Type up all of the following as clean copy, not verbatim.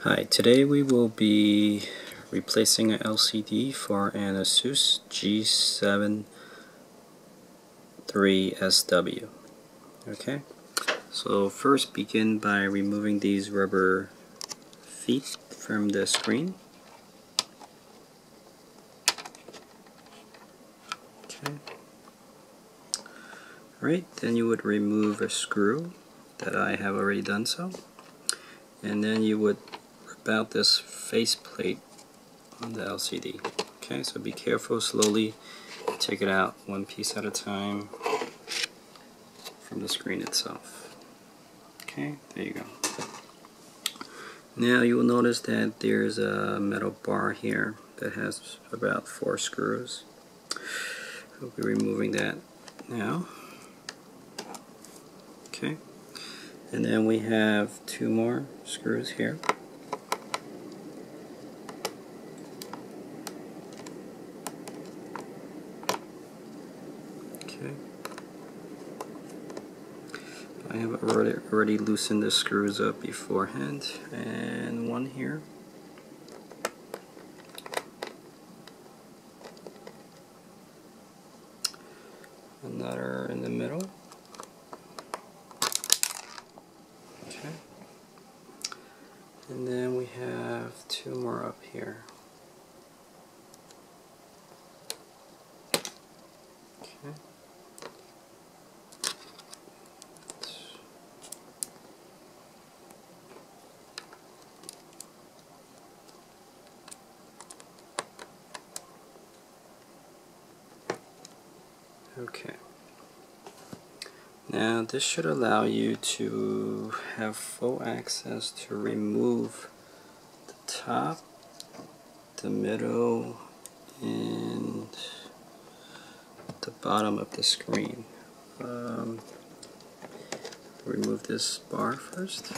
Hi, today we will be replacing an LCD for an Asus G73SW. Okay, so first begin by removing these rubber feet from the screen. Okay. Alright, then you would remove a screw that I have already done so. And then you would rip out this faceplate on the LCD. Okay, so be careful, slowly take it out one piece at a time from the screen itself. Okay, there you go. Now you will notice that there's a metal bar here that has about 4 screws. We'll be removing that now. Okay, and then we have 2 more screws here. Okay, I have already loosened the screws up beforehand, and one here. Another in the middle. Okay. And then we have 2 more up here. Okay. Okay. Now this should allow you to have full access to remove the top, the middle, and the bottom of the screen. Remove this bar first.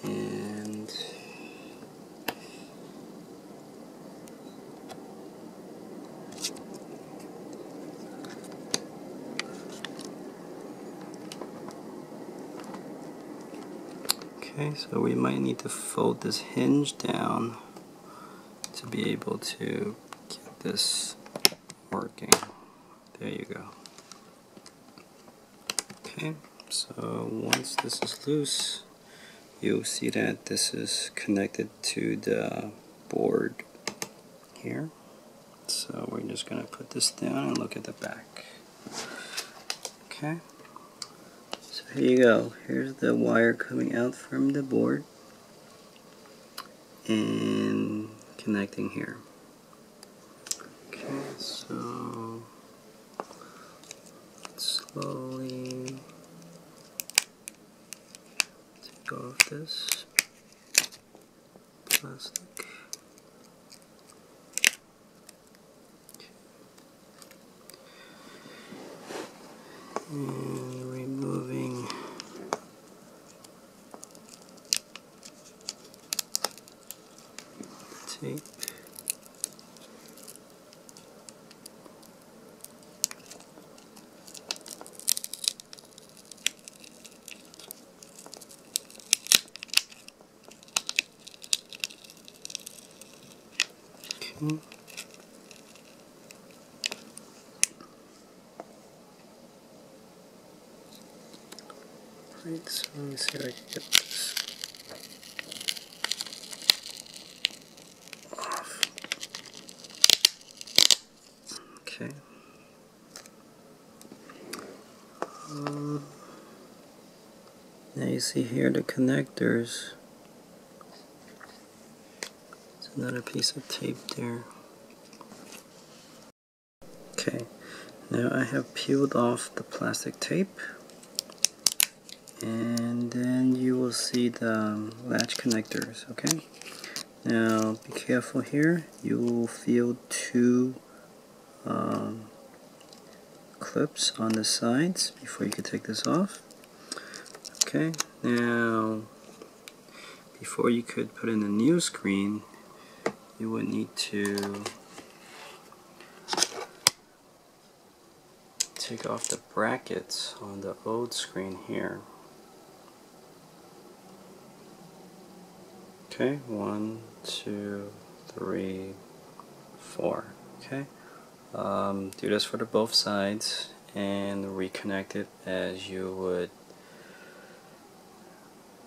And okay, so we might need to fold this hinge down to be able to get this working. There you go. Okay, so once this is loose, you'll see that this is connected to the board here. So we're just going to put this down and look at the back. Okay, so here you go. Here's the wire coming out from the board and connecting here. Okay, so slowly take off this plastic. And removing tape. Okay. Right, so let me see if I can get this off. Okay. Now you see here the connectors. There's another piece of tape there. Okay, now I have peeled off the plastic tape. And then you will see the latch connectors. Okay, now be careful here. You will feel 2 clips on the sides before you can take this off. Okay, now before you could put in a new screen, you would need to take off the brackets on the old screen here. Okay, 1, 2, 3, 4. Okay, do this for both sides and reconnect it as you would